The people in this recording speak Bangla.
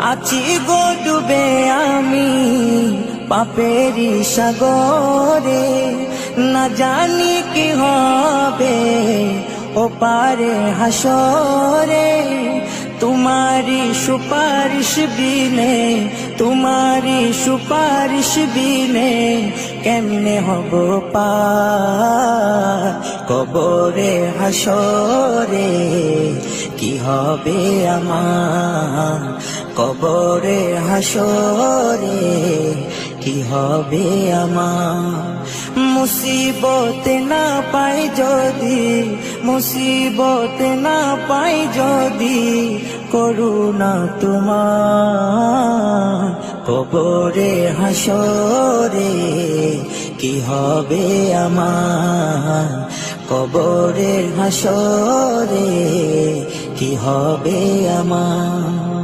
আছি গো ডুবে আমি পাপেরি সাগরে, না জানি কি হবে ও পারে হাসরে। তোমারি সুপারিশ বিনে, তোমারি সুপারিশ বিনে কেমনে হব পার কবরে হাসরে। কি হবে আমার কবরে হাসরে, কি হবে আমার। মুসিবত না পাই যদি, মুসিবত না পাই যদি করুণা তোমার কবরে হাসরে। কি হবে আমার কবরে হাসরে, কি হবে আমার।